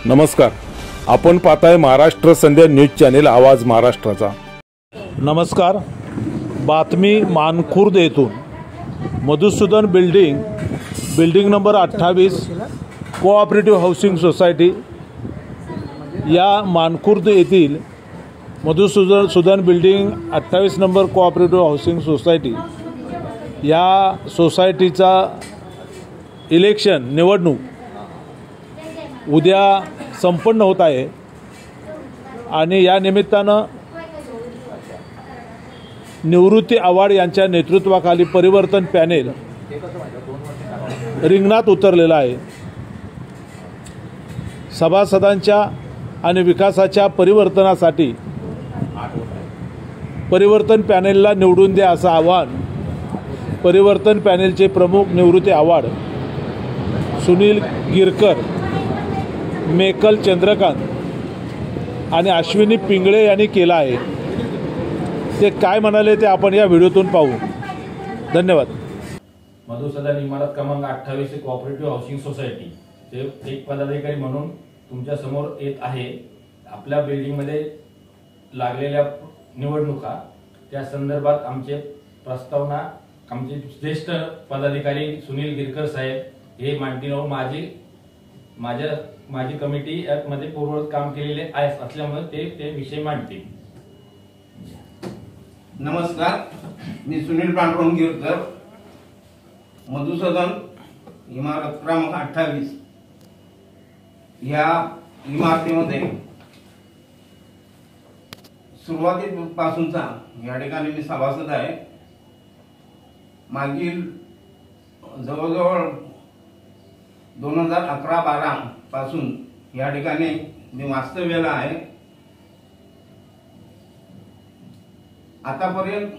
नमस्कार, आपण पाहताय महाराष्ट्र संध्या न्यूज चॅनेल आवाज महाराष्ट्राचा। नमस्कार, बातमी मानखुर्द येथून Madhusudan building number 28 cooperative housing society या मानखुर्द येथील Madhusudan building 28 number cooperative housing society या सोसायटीचा निवडणूक उद्या संपन्न होत आहे आणि या निमित्तानं निवृत्ती आव्हाड यांच्या नेतृत्वाखाली परिवर्तन पॅनेल रिंगणात उतरलेला आहे। सभासदांच्या आणि विकासाच्या परिवर्तनासाठी परिवर्तन पॅनेलला निवडून द्या असं आवाहन परिवर्तन पॅनेलचे प्रमुख निवृत्ती आव्हाड, सुनील गिरकर, मेकल चंद्रकांत आणि अश्विनी पिंगळे यांनी केला आहे। ते काय म्हणाले ते आपण या व्हिडिओतून पाहू। धन्यवाद। मधुसूदन इमारत क्रमांक 28 कोऑपरेटिव्ह हाऊसिंग सोसायटी चे एक पदाधिकारी म्हणून तुमच्या समोर येत आहे। आपल्या बिल्डिंग मध्ये लागलेल्या निवडणुका त्या संदर्भात आमचे प्रस्तावना आमचे ज्येष्ठ पदाधिकारी सुनील गिरकर साहेब हे मांडतील व माझी कमिटी मध्ये पूर्ववत काम केलेले आहे असल्यामुळे ते विषय मांडतील। नमस्कार, मी सुनील पांडुरंग गिरकर, मधुसूदन इमारत क्रमांक 28 या इमारतीमध्ये सुरुवातीपासूनचा या ठिकाणी मी सभासद आहे। मागील जवळजवळ 2011-12 पासून या ठिकाणी मी वास्तव्याला आहे। आतापर्यंत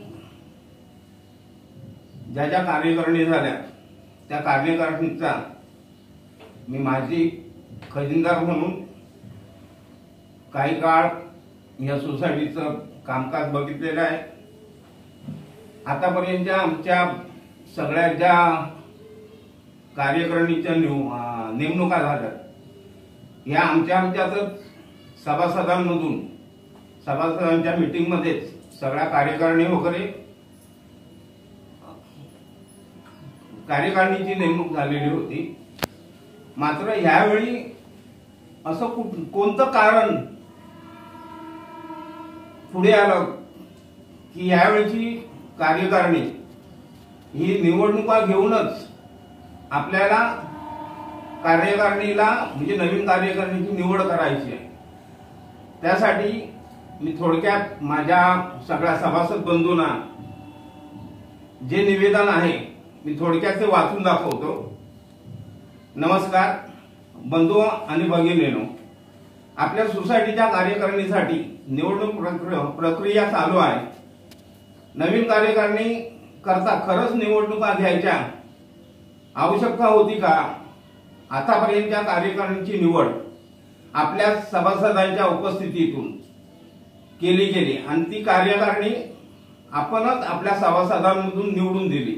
ज्या ज्या कार्यकारिणी झाल्या त्या कार्यकारिणीचा मी माजी खजिनदार म्हणून काही काळ या सोसायटीचं कामकाज बघितलेलं आहे। आतापर्यंतच्या आमच्या सगळ्या ज्या कार्यकारिणीच्या नेमणुका झाल्या या आमच्यातच सभासदांच्या मीटिंग मध्येच सगळ्या कार्यकारिणी वगैरे कार्यकारिणीची नेमणूक झालेली होती। मात्र यावेळी असं कोणतं कारण पुढे आलं की यावेळीची कार्यकारिणी ही निवडणुका घेऊनच आपल्याला कार्यकारिणीला म्हणजे नवीन कार्यकारिणीची निवड करायची आहे। त्यासाठी मी थोडक्यात माझ्या सगळ्या सभासद बंधूंना जे निवेदन आहे मी थोडक्यात ते वाचून दाखवतो। नमस्कार बंधू आणि भगिनींनो, आपल्या सोसायटीच्या कार्यकारिणीसाठी निवडणूक प्रक्रिया चालू आहे। नवीन कार्यकारिणी करता खरंच निवडणुका घ्यायच्या आवश्यकता होती का? आतापर्यंतच्या कार्यकारिणीची निवड आपल्या सभासदांच्या उपस्थितीतून केली गेली आणि ती कार्यकारिणी आपणच आपल्या सभासदांमधून निवडून दिली।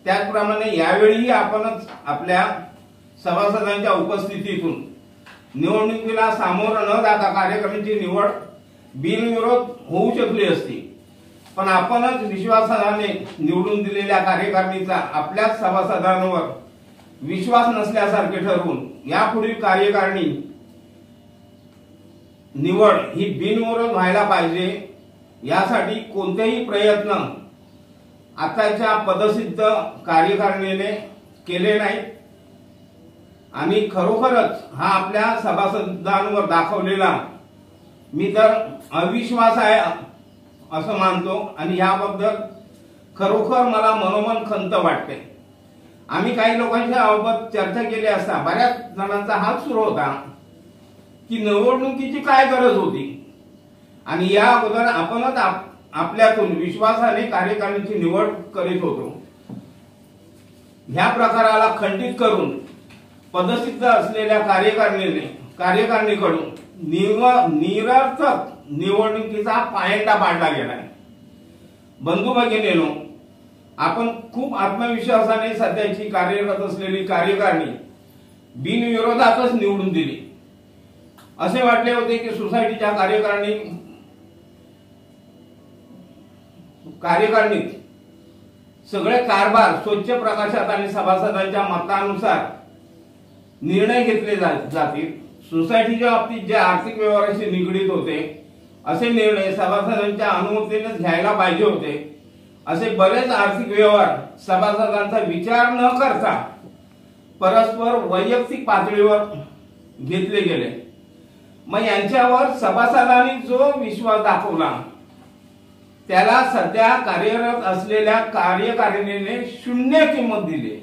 त्याचप्रमाणे यावेळीही आपणच आपल्या सभासदांच्या उपस्थितीतून निवडणुकीला सामोरं न जाता कार्यकारिणीची निवड बिनविरोध होऊ शकली असती, पण आपणच विश्वासाने निवडून दिलेल्या कार्यकारिणीचा आपल्या सभासदांवर विश्वास नसल्यासारखे ठरवून यापुढील कार्यकारिणी निवड ही बिनविरोध व्हायला पाहिजे यासाठी कोणतेही प्रयत्न आताच्या पदसिद्ध कार्यकारिणीने केले नाहीत आणि खरोखरच हा आपल्या सभासदांवर दाखवलेला मी तर अविश्वास आहे असं मानतो आणि याबद्दल खरोखर मला मनोमन खंत वाटते। आम्ही काही लोकांच्या बाबत चर्चा केली असता बऱ्याच जणांचा हात सुरू होता की निवडणुकीची काय गरज होती आणि या अगोदर आपणच आपल्यातून विश्वासाने कार्यकारिणीची निवड करीत होतो। ह्या प्रकाराला खंडित करून पदसिद्ध असलेल्या कार्यकारिणीकडून निरर्थक निवडणुकीचा पायंडा पाडला गेलाय। बंधू भगिनींनो, आपण खूप आत्मविश्वासाने सध्याची कार्यरत असलेली कार्यकारिणी बिनविरोधातच निवडून दिली। असे वाटले होते की सोसायटीच्या कार्यकारिणीत सगळे कारभार स्वच्छ प्रकाशात आणि सभासदांच्या मतानुसार निर्णय घेतले जातील। सोसायटीच्या बाबतीत जे आर्थिक व्यवहाराशी निगडीत होते असे निर्णय सभासदांच्या अनुमतीने घ्यायला पाहिजे होते। असे बरेच आर्थिक व्यवहार सभासदांचा विचार न करता परस्पर वैयक्तिक पातळीवर घेतले गेले। मग यांच्यावर सभासदांनी जो विश्वास दाखवला त्याला सध्या कार्यरत असलेल्या कार्यकारिणीने शून्य किंमत दिली।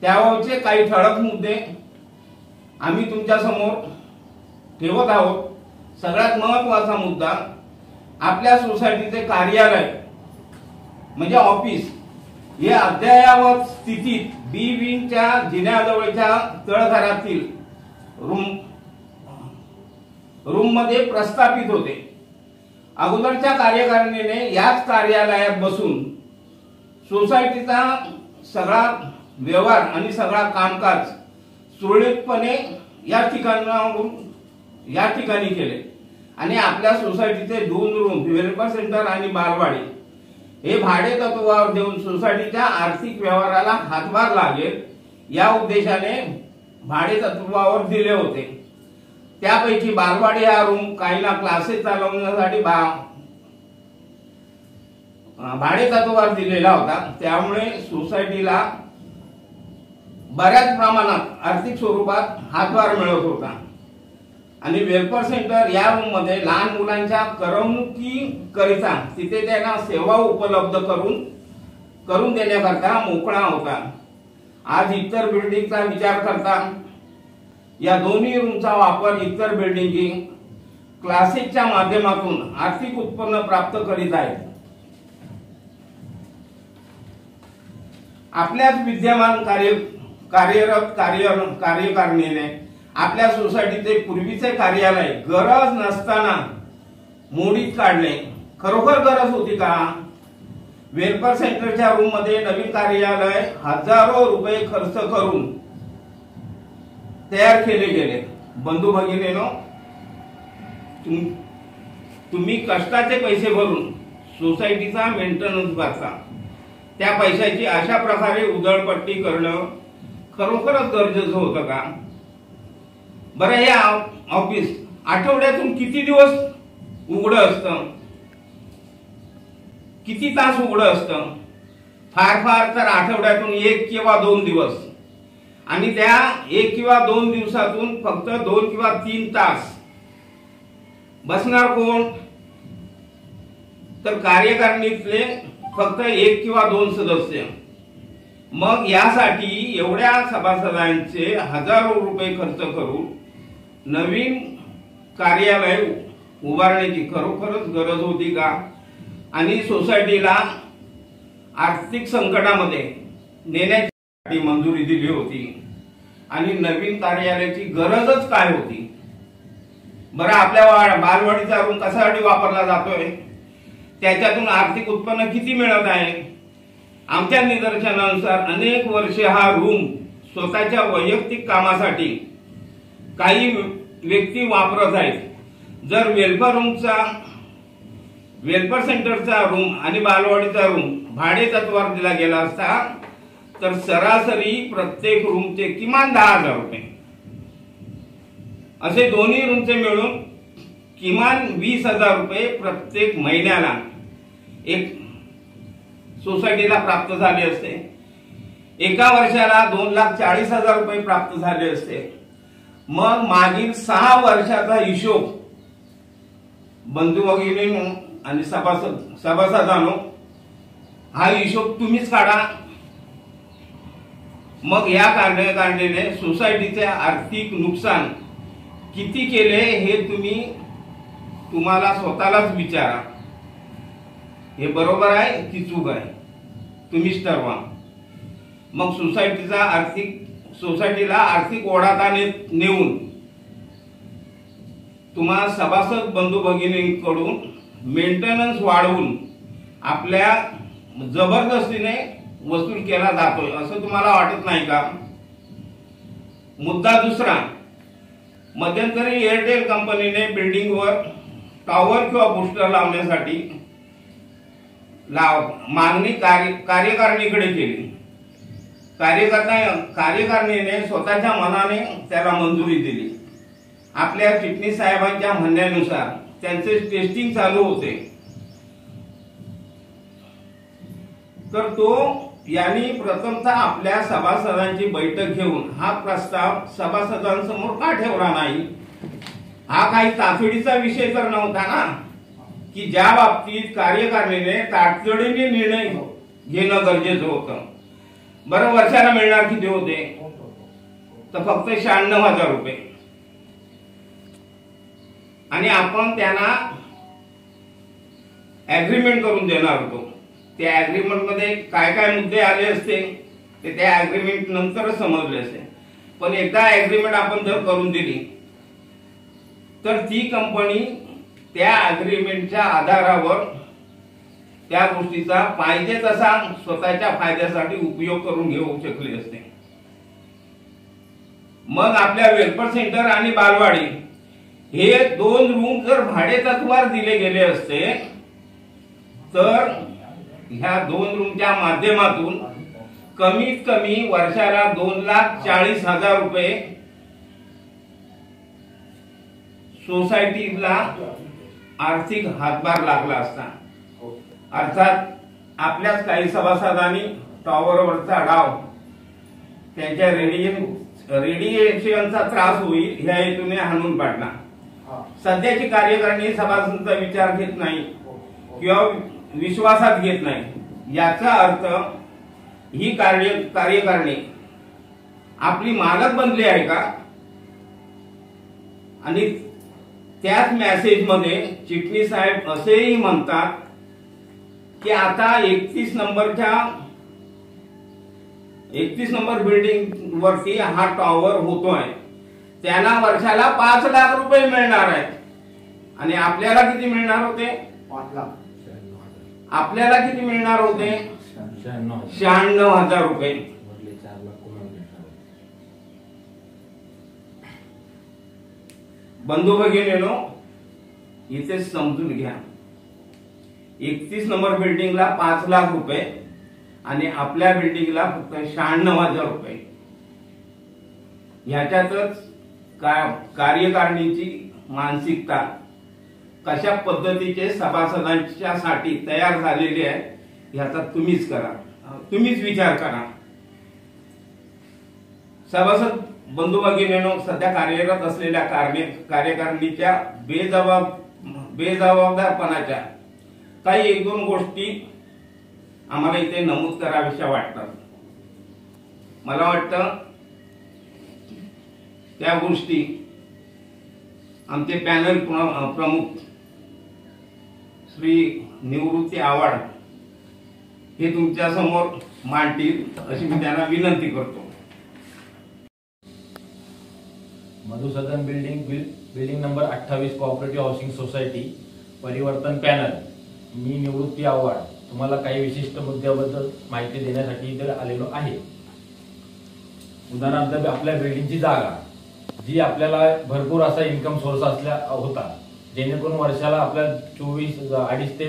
त्यावरचे काही ठळक मुद्दे आम्ही तुमच्या समोर ठेवत आहोत। सगळ्यात महत्त्वाचा मुद्दा, आपल्या सोसायटीचे कार्यालय म्हणजे ऑफिस हे अद्ययावत स्थितीत बी विंगच्या जिन्याजवळच्या तळघरातील रूम मध्ये प्रस्थापित होते। अगोदरच्या कार्यकारिणीने याच कार्यालयात बसून सोसायटीचा सगळा व्यवहार आणि सगळा कामकाज सुरळीतपणे या ठिकाणी केले आणि आपल्या सोसायटीचे 2 रूम वेलफेअर सेंटर आणि बालवाडी हे भाडे तत्वावर देऊन सोसायटीच्या आर्थिक व्यवहाराला हातभार लागेल या उद्देशाने भाडे तत्वावर दिले होते। त्यापैकी बालवाडी हा रूम काहींना क्लासेस चालवण्यासाठी भाडे तत्वावर दिलेला होता। त्यामुळे सोसायटीला बऱ्याच प्रमाणात आर्थिक स्वरूपात हातभार मिळत होता आणि वेलफेअर सेंटर या रूम मध्ये लहान मुलांच्या करमणुकीकरिता तिथे त्यांना सेवा उपलब्ध करून देण्याकरता मोकळा होता। आज इतर बिल्डिंगचा विचार करता या दोन्ही रूमचा वापर इतर बिल्डिंग क्लासेसच्या माध्यमातून आर्थिक उत्पन्न प्राप्त करीत आहेत। आपल्याच विद्यमान कार्यरत कार्यकारिणीने आपल्या सोसायटीचे पूर्वीचे कार्यालय गरज नसताना मोडीत काढले। खरोखर गरज होती का? वेलफेअर सेंटरच्या रूम मध्ये नवीन कार्यालय हजारो रुपये खर्च करून तयार केले गेले। बंधू भगिनींनो, तुम्ही कष्टाचे पैसे भरून सोसायटीचा मेंटेनन्स करता, त्या पैशाची अशा प्रकारे उधळपट्टी करणं खरोखरच गरजेचं होतं का? बरं, हे ऑफिस आठवड्यातून किती दिवस उघडं असतं? किती तास उघडं असतं? फार तर आठवड्यातून 1 किंवा 2 दिवस, आणि त्या 1 किंवा 2 दिवसातून फक्त 2 किंवा 3 तास बसणार कोण? तर कार्यकारिणीतले फक्त 1 किंवा 2 सदस्य। मग यासाठी एवढ्या सभासदांचे हजारो रुपये खर्च करून नवीन कार्यालय उभारण्याची खरोखरच गरज होती का? आणि सोसायटीला आर्थिक संकटामध्ये नेण्याची मंजुरी दिली होती आणि नवीन कार्यालयाची गरजच काय होती? बरं, आपल्या बालवाडीचा रूम कशासाठी वापरला जातोय? त्याच्यातून आर्थिक उत्पन्न किती मिळत आहे? आमच्या निदर्शनानुसार अनेक वर्षे हा रूम स्वतःच्या वैयक्तिक कामासाठी काही व्यक्ती वापरत आहेत। जर वेलफेअर सेंटरचा रूम आणि बालवाडीचा रूम भाडे तत्वावर दिला गेला असता तर सरासरी प्रत्येक रूमचे किमान 10,000 रुपये, असे दोन्ही रूमचे मिळून किमान 20,000 रुपये प्रत्येक महिन्याला एक सोसायटीला प्राप्त झाले असते। एका वर्षाला 2,40,000 रुपये प्राप्त झाले असते। मग मागील 6 वर्षाचा हिशोब बंधू भगिनींनो आणि सभासदांनो, हा हिशोब तुम्हीच काढा। मग या कार्यकारिणीने सोसायटीचे आर्थिक नुकसान किती केले हे तुम्हाला स्वतःलाच विचारा। हे बरोबर आहे की चूक आहे? तुम्हीच ठरवा। मग सोसायटीला आर्थिक ओढाताने नेऊन तुम्हा सभासद बंधू भगिनींकडून मेंटेनन्स वाढवून आपल्या जबरदस्तीने वसूल केला जातोय असं तुम्हाला वाटत नाही का? मुद्दा दुसरा, मध्यंतरी एअरटेल कंपनीने बिल्डिंगवर टॉवर किंवा बूस्टर लावण्यासाठी मागणी कार्यकारिणीकडे केली. कार्यकारिणीने स्वतःच्या मनाने त्याला मंजुरी दिली. आपल्या चिटणीस साहेबांच्या म्हणण्यानुसार त्यांचे टेस्टिंग चालू होते. तर तो यांनी प्रथमतः आपल्या सभासदांची बैठक घेऊन हा प्रस्ताव सभासदांसमोर का ठेवला नाही? हा काही तातडीचा विषय तर नव्हता ना, की ज्या बाबतीत कार्यकारिणीने तातडीने निर्णय घेणं गरजेचं होतं. बरं, वर्षाला मिळणार किती होते? तर फक्त 96,000 रुपये. आणि आपण त्यांना ऍग्रीमेंट करून देणार होतो. त्या ऍग्रीमेंट मध्ये काय काय मुद्दे आले असते ते त्या ऍग्रीमेंट नंतर समजले असते. पण एकदा ऍग्रीमेंट आपण जर करून दिली तर ती कंपनी त्या ऍग्रीमेंटच्या आधारावर त्या गोष्टीचा पाहिजे तसा स्वतःच्या फायद्यासाठी उपयोग करून घेऊ शकली असते. मग आपल्या वेलफेअर सेंटर आणि बालवाडी हे 2 रूम जर भाडेतत्वावर दिले गेले असते तर ह्या 2 रूमच्या माध्यमातून कमीत कमी वर्षाला 2,40,000 रुपये सोसायटीला आर्थिक हातभार लागला असता. अर्थात आपल्याच काही सभासदांनी टॉवरवरचा डाव त्यांच्या रेडिएशनचा त्रास होईल ह्या हेतूने हाणून पाडला. सध्याची कार्यकारिणी सभासदांचा विचार घेत नाही किंवा विश्वासात घेत नाही. याचा अर्थ ही कार्यकारिणी आपली मालक बनली आहे का? आणि त्याच मेसेज मध्ये चिटणीस साहेब असेही म्हणतात की आता 31 नंबर बिल्डिंग वरती हा टॉवर होतोय, त्यांना वर्षाला 5 लाख रुपये मिळणार आहेत. आणि आपल्याला किती मिळणार होते? 5 लाख. आपल्याला किती मिळणार होते? 96,000 रुपये. बंधू भगिनींनो, इथे समजून घ्या, 31 नंबर बिल्डिंगला 5 लाख रुपये आणि आपल्या बिल्डिंगला फक्त 96,000 रुपये. ह्याच्यातच कार्यकारिणीची मानसिकता कशा पद्धतीचे सभासदांच्यासाठी तयार झालेली आहे ह्याचा तुम्हीच विचार करा. सभासद बंधू भगिनींनो, सध्या कार्यरत असलेल्या कार्यकारिणीच्या बेजबाबदारपणाच्या काही 1-2 गोष्टी आम्हाला इथे नमूद कराव्याशा वाटतात. मला वाटतं त्या गोष्टी आमचे पॅनल प्रमुख श्री निवृत्ती आव्हाड हे तुमच्या समोर मांडतील अशी मी त्यांना विनंती करतो. Madhusudan building number 28 cooperative housing society परिवर्तन पॅनल. मी निवृत्ती आव्हाड तुम्हाला काही विशिष्ट मुद्द्याबद्दल माहिती देण्यासाठी इथे आलेलो आहे. उदाहरणार्थ आपल्या बिल्डिंगची जागा जी आपल्याला भरपूर असा इन्कम सोर्स असल्या होता, जेणेकरून वर्षाला आपल्या 2.5 ते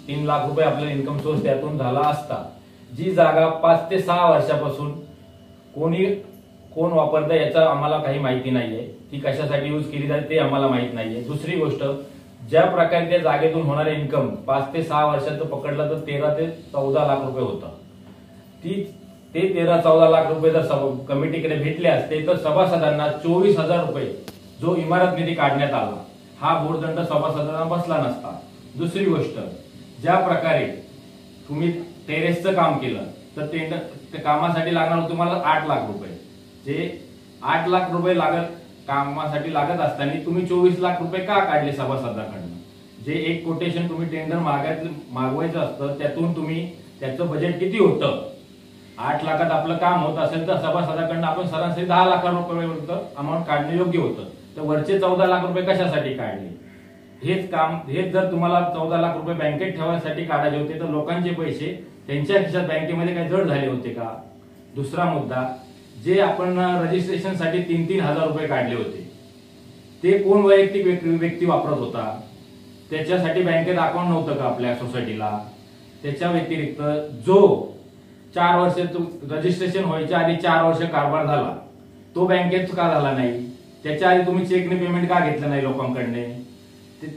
3 लाख रुपये आपला इन्कम सोर्स त्यातून झाला असता. जी जागा 5 ते 6 वर्षापासून कोण वापरतं याचा आम्हाला काही माहिती नाहीये. ती कशासाठी यूज केली जाते ते आम्हाला माहित नाहीये. दुसरी गोष्ट, ज्या प्रकारे त्या जागेतून होणारे इन्कम 5 ते 6 वर्षात पकडलं तर 13 ते 14 लाख रुपये होतं. ते 13-14 लाख रुपये जर कमिटीकडे भेटले असते तर सभासदांना 24,000 रुपये जो इमारत निधी काढण्यात आला हा भोर्दंड सभासदांना बसला नसता. दुसरी गोष्ट, ज्या प्रकारे तुम्ही टेरेसचं काम केलं तर त्या कामासाठी लागणार तुम्हाला 8 लाख रुपये. जे 8 लाख रुपये कामासाठी लागत असताना तुम्ही 24 लाख रुपये का काढले सभासदांकडून? जे एक कोटेशन तुम्ही टेंडर मागवायचं असतं त्यातून त्याचं बजेट किती होतं? 8 लाखात आपलं काम होत असेल तर सभासदाकडनं आपण सरासरी 10 लाख रुपये अमाऊंट काढणं योग्य होतं. तर वरचे 14 लाख रुपये कशासाठी काढले? हेच जर तुम्हाला 14 लाख रुपये बँकेत ठेवायसाठी काढायचे होते तर लोकांचे पैसे त्यांच्या खिशात बँकेमध्ये काही जड झाले होते का? दुसरा मुद्दा, जे आपण रजिस्ट्रेशनसाठी 3,000 रुपये काढले होते ते कोण वैयक्तिक व्यक्ती वापरत होता? त्याच्यासाठी बँकेत अकाउंट नव्हतं का आपल्या सोसायटीला? त्याच्या व्यतिरिक्त जो 4 वर्ष रजिस्ट्रेशन व्हायच्या आधी 4 वर्ष कारभार झाला, तो बँकेत का झाला नाही? त्याच्या आधी तुम्ही चेकने पेमेंट का घेतलं नाही लोकांकडे? ते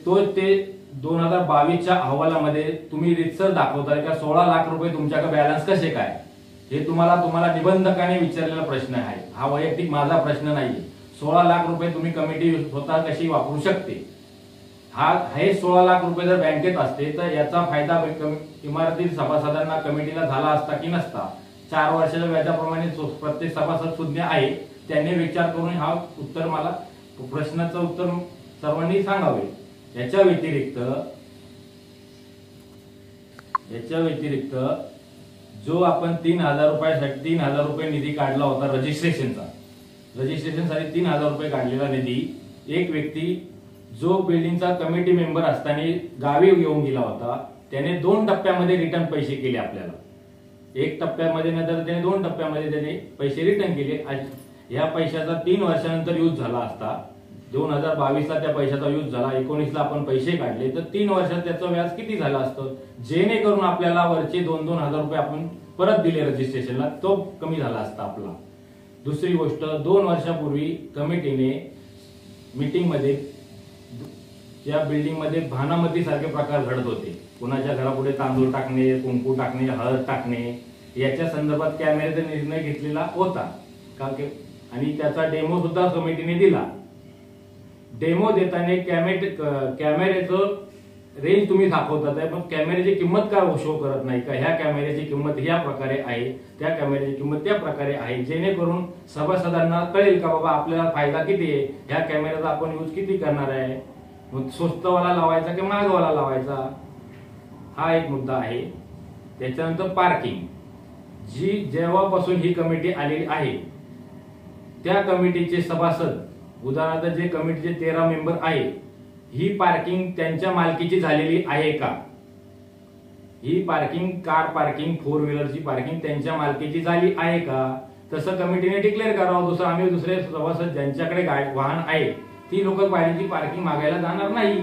2022च्या अहवालामध्ये तुम्ही रितसर दाखवताय का 16 लाख रुपये तुमच्याकडे बॅलन्स कसे काय? हे तुम्हाला निबंधकाने विचारलेला प्रश्न आहे. हा वैयक्तिक माझा प्रश्न नाहीये. 16 लाख रुपये तुम्ही कमिटी स्वतः कशी वापरू शकते? हे 16 लाख रुपये जर बँकेत असते तर याचा फायदा इमारतीतील सभासदांना कमिटीला झाला असता की नसता? 4 वर्षाच्या व्याजाप्रमाणे प्रत्येक सभासद सुज्ञ आहे, त्यांनी विचार करून हा उत्तर मला प्रश्नाचं उत्तर सर्वांनी सांगावे. याच्या व्यतिरिक्त जो आपण 3,000 रुपये निधी काढला होता रजिस्ट्रेशनसाठी 3,000 रुपये काढलेला निधी एक व्यक्ती जो बिल्डिंगचा कमिटी मेंबर असताना गावी येऊन गेला होता, त्याने 2 टप्प्यामध्ये रिटर्न पैसे केले आपल्याला. 1 टप्प्यामध्ये नंतर त्याने 2 टप्प्यामध्ये त्याने पैसे रिटर्न केले. या पैशाचा 3 वर्षानंतर यूज झाला असता. 2022ला त्या पैशाचा यूज झाला, 19ला आपण पैसे काढले, तर 3 वर्षात त्याचं व्याज किती झालं असतं? जेणेकरून आपल्याला वरचे 2-2 हजार रुपये आपण परत दिले रजिस्ट्रेशनला, तो कमी झाला असता आपला. दुसरी गोष्ट, 2 वर्षापूर्वी कमिटीने मीटिंगमध्ये या बिल्डिंगमध्ये भानामती सारखे प्रकार घडत होते. कुणाच्या घरापुढे तांदूळ टाकणे, कुंकू टाकणे, हळद टाकणे, याच्या संदर्भात कॅमेऱ्याचा निर्णय घेतलेला होता आणि त्याचा डेमो सुद्धा कमिटीने दिला. डेमो देताना कॅमेऱ्याचं रेंज तुम्ही दाखवतात आहे, पण कॅमेऱ्याची किंमत का शो करत नाही का? ह्या कॅमेऱ्याची किंमत ह्या प्रकारे आहे, त्या कॅमेऱ्याची किंमत त्या प्रकारे आहे, जेणेकरून सभासदांना कळेल का बाबा आपल्याला फायदा किती आहे, ह्या कॅमेऱ्याचा आपण यूज किती करणार आहे, स्वस्तवाला लावायचा की महागवाला लावायचा, हा एक मुद्दा आहे. त्याच्यानंतर पार्किंग, जेव्हापासून ही कमिटी आलेली आहे त्या कमिटीचे सभासद, उदाहरणार्थ जे कमिटीचे 13 मेंबर आहे, ही पार्किंग त्यांच्या मालकीची झालेली आहे का? ही पार्किंग, कार पार्किंग, 4 व्हीलरची पार्किंग त्यांच्या मालकीची झाली आहे का? तसं कमिटीने डिक्लेअर करावं. आम्ही दुसरे सभासद ज्यांच्याकडे वाहन आहे ती लोक गाडीची पार्किंग मागायला जाणार नाही.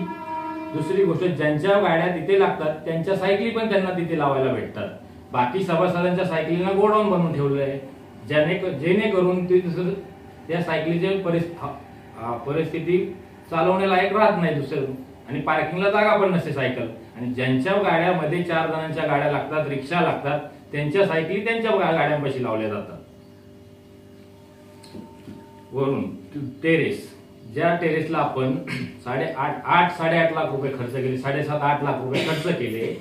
दुसरी गोष्ट, ज्यांच्या गाड्या तिथे लागतात त्यांच्या सायकली पण त्यांना तिथे लावायला भेटतात. बाकी सभासदांच्या सायकलींना गोडाऊन बनवून ठेवलंय, जेणेकरून त्या सायकलीची परिस्थिती चालवण्यालायक राहत नाही दुसरं, आणि पार्किंगला जागा पण नसते सायकल. आणि ज्यांच्या गाड्यामध्ये 4 जणांच्या गाड्या लागतात, रिक्षा लागतात, त्यांच्या सायकली त्यांच्या गाड्यांपाशी लावल्या जातात. वरून टेरेस, ज्या टेरेसला आपण 8.5 लाख रुपये खर्च केले, 7.5-8 लाख रुपये खर्च केले,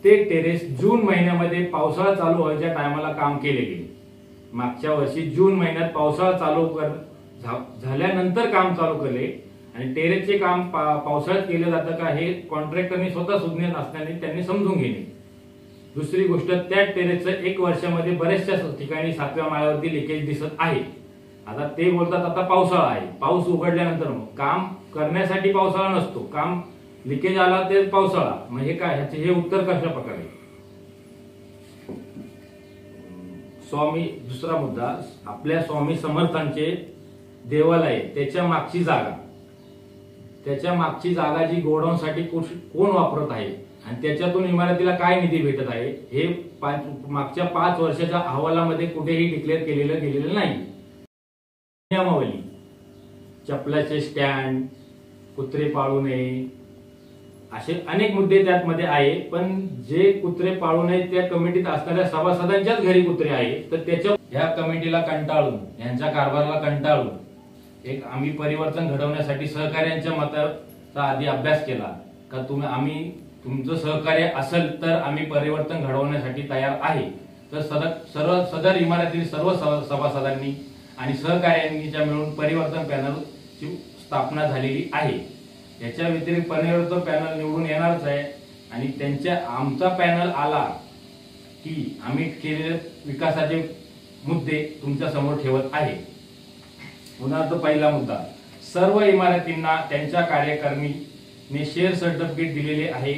ते टेरेस जून महिन्यामध्ये पावसाळा चालू व्हायच्या टायमाला काम केले गेले. मागच्या वर्षी जून महिन्यात पावसाळा चालू झाल्यानंतर काम चालू केले, आणि टेरेसचे काम पावसाळ्यात केलं जातं का हे कॉन्ट्रॅक्टरनी स्वतः सुज्ञ नसल्याने त्यांनी समजून घेणे. दुसरी गोष्ट, त्या टेरेसचं 1 वर्षामध्ये बऱ्याचशा ठिकाणी 7व्या माळ्यावरती लिकेज दिसत आहे. आता ते बोलतात आता पावसाळा आहे, पाऊस उघडल्यानंतर काम करण्यासाठी पावसाळा नसतो, काम लिकेज आला ते पावसाळा, मग हे काय? हे उत्तर कशा प्रकारे? दुसरा मुद्दा, आपल्या स्वामी समर्थांचे देवालय, त्याच्या मागची जागा जी गोडाऊनसाठी कोण वापरत आहे आणि त्याच्यातून इमारतीला काय निधी भेटत आहे, हे मागच्या 5 वर्षाच्या अहवालामध्ये कुठेही डिक्लेअर गेलेलं नाही. नियमावली, चपलाचे स्टँड, कुत्रे पाळू नये, असे अनेक मुद्दे त्यामध्ये आहे. पण जे कुत्रे पाळू नये त्या कमिटीत असणाऱ्या सभासदांच्याच घरी कुत्रे आहे, तर त्याच्या ह्या कमिटीला कंटाळून, यांच्या कारभाराला कंटाळून एक आम्ही परिवर्तन घडवण्यासाठी सहकार्यांच्या मताचा आधी अभ्यास केला का तुमचं सहकार्य असेल तर आम्ही परिवर्तन घडवण्यासाठी तयार आहे. तर सदर इमारतीतील सर्व सभासदांनी आणि सहकार्यांच्या मिळून परिवर्तन पॅनलची स्थापना झालेली आहे. याच्या व्यतिरिक्त परिवर्तन पॅनल निवडून येणारच आहे, आणि आमचा पॅनल आला की आम्ही केलेले विकासाचे मुद्दे तुमच्या समोर ठेवत आहे. उदाहरणार्थ, पहिला मुद्दा, सर्व इमारतींना त्यांच्या कार्यकारिणीने शेअर सर्टिफिकेट दिलेले आहे.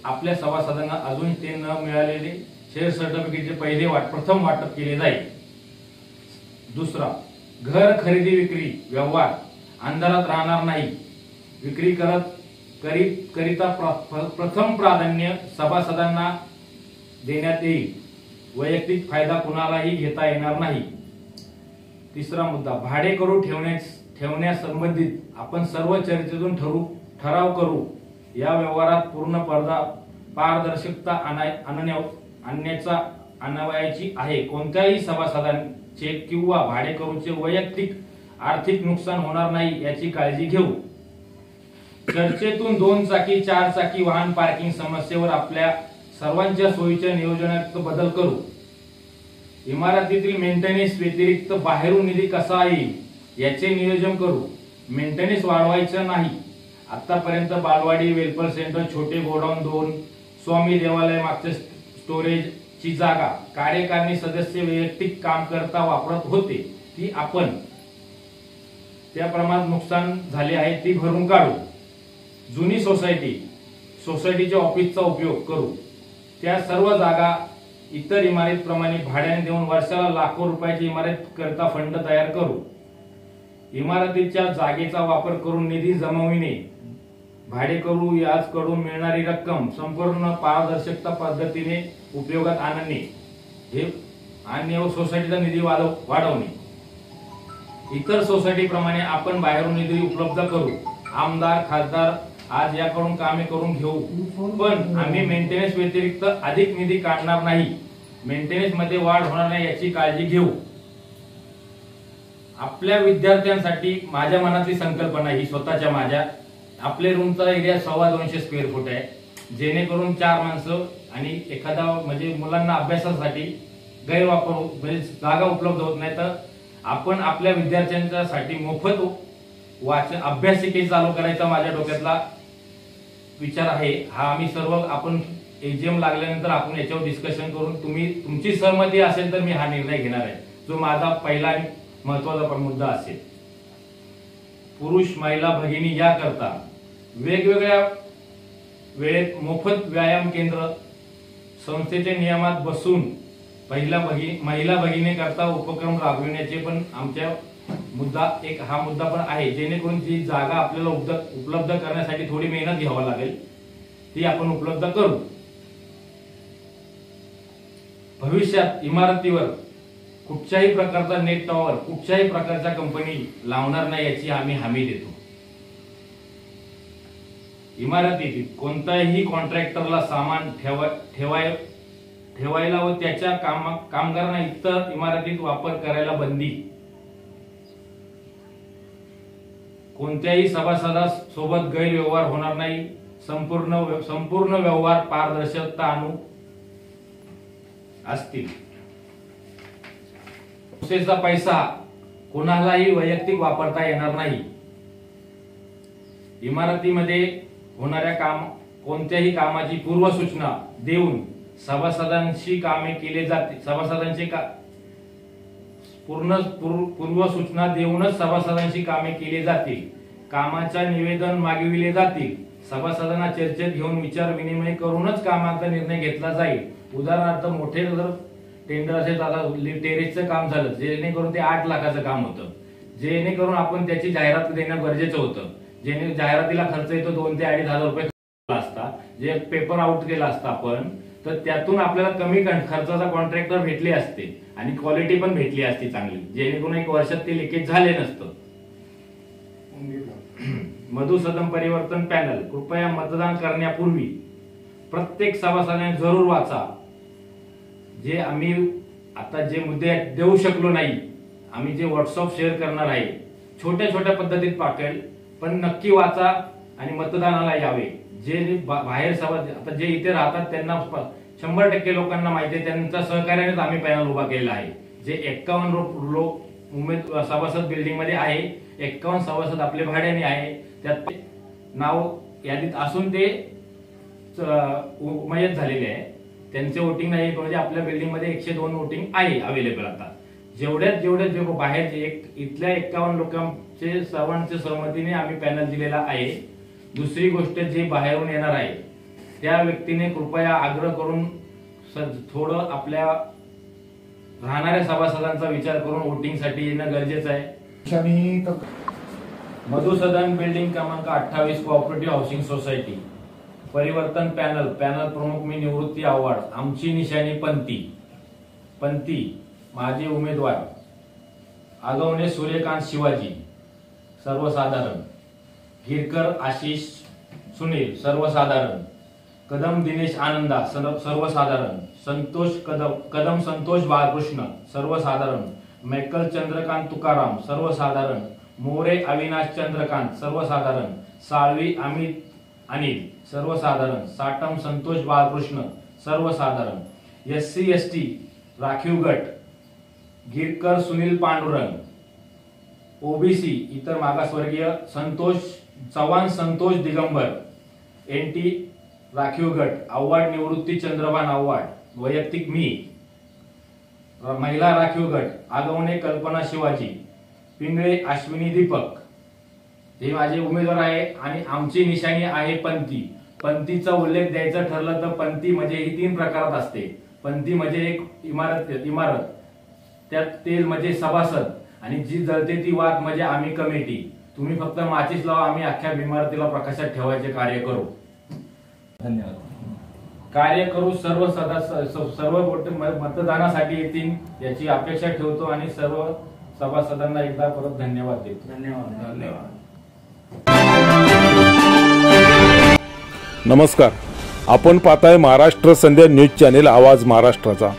आपल्या सभासदांना अजून ते न मिळालेले शेअर सर्टिफिकेटचे प्रथम वाटप केले जाईल. दुसरा, घर खरेदी विक्री व्यवहार अंधारात राहणार नाही. विक्री करिता प्रथम प्राधान्य सभासदांना देण्यात येईल. वैयक्तिक फायदा कुणालाही घेता येणार नाही. तिसरा मुद्दा, भाडे करू ठेवण्यासंबंधित आपण सर्व चर्चेतून ठराव करू. या व्यवहारात पूर्ण पारदर्शकता आणण्याची आहे. कोणत्याही सभासदांचे किंवा भाडेकरूचे वैयक्तिक आर्थिक नुकसान होणार नाही याची काळजी घेऊ. चर्चेतून 2 चाकी 4 चाकी वाहन पार्किंग समस्येवर आपल्या सर्वांच्या सोयीच्या नियोजनात बदल करू. इमारतीतील मेंटेनन्स व्यतिरिक्त बाहेरून निधी कसा येईल याचे नियोजन करू. मेंटेनन्स वाढवायचं नाही. आतापर्यंत बालवाडी, वेलफेअर सेंटर, छोटे गोडाऊन 2, स्वामी देवालय मागचे स्टोरेजची जागा कार्यकारिणी सदस्य वैयक्तिक काम करता वापरत होते, ती आपण त्या प्रमाणात नुकसान झाले आहे ती भरून काढू. जुनी सोसायटीच्या ऑफिसचा उपयोग करू. त्या सर्व जागा इतर इमारतीप्रमाणे भाड्याने देऊन वर्षाला लाखो रुपयाची इमारत करता फंड तयार करू. इमारतीच्या जागेचा वापर करून निधी जमविणे. भाडेकरू याचकडून मिळणारी रक्कम संपूर्ण पारदर्शकता पद्धतीने उपयोगात आणणे हे आणि सोसायटीचा निधी वाढवणे. इतर सोसायटीप्रमाणे आपण बाहेरून निधी उपलब्ध करू. आमदार, खासदार आज याकडून कामे करून घेऊ, पण आम्ही मेंटेनन्स व्यतिरिक्त अधिक निधी काढणार नाही. मेंटेनन्स मध्ये वाढ होणार नाही याची काळजी घेऊ. आपल्या विद्यार्थ्यांसाठी माझ्या मनातली संकल्पना ही स्वतःच्या माझ्या, आपले रूमचा एरिया 250 स्क्वेअर फूट आहे, जेणेकरून 4 माणसं आणि एखादा म्हणजे मुलांना अभ्यासासाठी गैरवापर म्हणजे जागा उपलब्ध होत नाही, तर आपण आपल्या विद्यार्थ्यांसाठी मोफत वाचन अभ्यासिके चालू करायचा माझ्या डोक्यातला विचार आहे. हा आम्ही सर्व आपण एजीएम लागल्यानंतर आपण याच्यावर डिस्कशन करून तुमची सहमती असेल तर मी हा निर्णय घेणार आहे, जो माझा पहिला महत्वाचा मुद्दा असेल. पुरुष, महिला, भगिनी याकरता वेगवेगळ्या वेळेत मोफत व्यायाम केंद्र संस्थेच्या नियमात बसून महिला भगिनी करता उपक्रम राबविण्याचे पण आमच्या हा मुद्दा पण आहे, जेणेकरून जी जागा आपल्याला उपलब्ध करण्यासाठी थोडी मेहनत घ्यावी लागेल ती आपण उपलब्ध करू. भविष्यात इमारतीवर कुठच्याही प्रकारचा नेट टॉवर कुठच्याही प्रकारच्या कंपनी लावणार नाही याची आम्ही हमी देतो. इमारतीत कोणत्याही कॉन्ट्रॅक्टरला सामान ठेवायला व त्याच्या कामगारांना इतर इमारतीत वापर करायला बंदी. कोणत्याही सभासदासोबत गैरव्यवहार होणार नाही. संपूर्ण व्यवहार पारदर्शकता आणू असतील. संस्थेचा पैसा कोणालाही वैयक्तिक वापरता येणार नाही. इमारतीमध्ये होणाऱ्या कोणत्याही कामाची पूर्वसूचना देऊन सभासदांशी कामे केले जाते. सभासदांचे पूर्वसूचना देऊनच सभासदांशी कामे केली जातील. कामाच्या निवेदन मागविले जातील. सभासदांना चर्चेत घेऊन विचार विनिमय करूनच कामाचा निर्णय घेतला जाईल. उदाहरणार्थ मोठे जर टेंडर असेल, आता टेरेसचं काम झालं, जेणेकरून ते 8 लाखाचं काम होतं, जेणेकरून आपण त्याची जाहिरात देणं गरजेचं होतं. जाहिरातीला खर्च येतो 2 ते 2.5 हजार रुपये असता. जे पेपर आउट केला असता आपण, तर त्यातून आपल्याला कमी खर्चाचा कॉन्ट्रॅक्टर भेटले असते आणि क्वालिटी पण भेटली असती चांगली, जेणेकरून 1 वर्षात ते लिकेज झाले नसतं. मधुसदन परिवर्तन पॅनल, कृपया मतदान करण्यापूर्वी प्रत्येक सभासदाने जरूर वाचा. जे आम्ही आता जे मुद्दे देऊ शकलो नाही, आम्ही जे व्हॉट्सअप शेअर करणार आहे, छोट्या छोट्या पद्धतीत पाठवेल, पण नक्की वाचा आणि मतदानाला यावे. जे बाहेर आता जे इथे राहतात त्यांना 100% लोकांना माहिती आहे, त्यांच्या सहकार्यानेच आम्ही पॅनल उभा केला आहे. जे 51 सभासद बिल्डिंग मध्ये आहे, 51 सभासद आपले भाड्याने आहे, त्यात नाव यादीत असून ते मयत झालेले आहे. त्यांचे वोटिंग नाही, म्हणजे आपल्या बिल्डिंग मध्ये 102 वोटिंग आहे अवेलेबल. आता जेवढे बाहेर इथल्या 51 लोकांचे सर्वांच्या सहमतीने आम्ही पॅनल दिलेला आहे. दुसरी गोष्ट, जे बाहेरून येणार आहे त्या व्यक्तीने कृपया आग्रह करून थोडं आपल्या राहणाऱ्या सभासदांचा विचार करून वोटिंगसाठी येणं गरजेचं आहे. मधुसदन बिल्डिंग क्रमांक 28 कोऑपरेटिव्ह हाऊसिंग सोसायटी परिवर्तन पॅनल प्रमुख मी निवृत्ती आव्हाड आमची निशाणी पंती माझे उमेदवार आगवणे सूर्यकांत शिवाजी सर्वसाधारण गिरकर आशिष सुनील सर्वसाधारण कदम दिनेश आनंदा सर्वसाधारण संतोष कदम संतोष बाळकृष्ण सर्वसाधारण मैकल चंद्रकांत तुकाराम सर्वसाधारण मोरे अविनाश चंद्रकांत सर्वसाधारण साळवी अमित अनिल सर्वसाधारण साटम संतोष बाळकृष्ण सर्वसाधारण SC ST राखीव गट गिरकर सुनील पांडुरंग OBC इतर मागासवर्गीय चव्हाण संतोष दिगंबर NT राखीव गट आव्हाड निवृत्ती चंद्रभान आव्हाड वैयक्तिक मी महिला राखीव गट आगवणे कल्पना शिवाजी पिंगळे अश्विनी दीपक हे माझे उमेदवार आहे आणि आमची निशाणी आहे पंतीचा उल्लेख द्यायचा ठरलं तर पंती म्हणजे ही 3 प्रकारात असते। पंती म्हणजे एक इमारत त्यात तेल म्हणजे सभासद आणि जी जळते ती वात म्हणजे आम्ही कमिटी। तुम्ही फक्त माचीस लावा, आम्ही अख्ख्या इमारतीला प्रकाशात ठेवायचे कार्य करू। धन्यवाद। कार्य करू सर्व मतदानासाठी येतील याची अपेक्षा ठेवतो आणि सर्व सभासदांना एकदा परत धन्यवाद देतो। धन्यवाद। नमस्कार, आपण पाहताय महाराष्ट्र संध्या न्यूज चॅनेल आवाज महाराष्ट्राचा।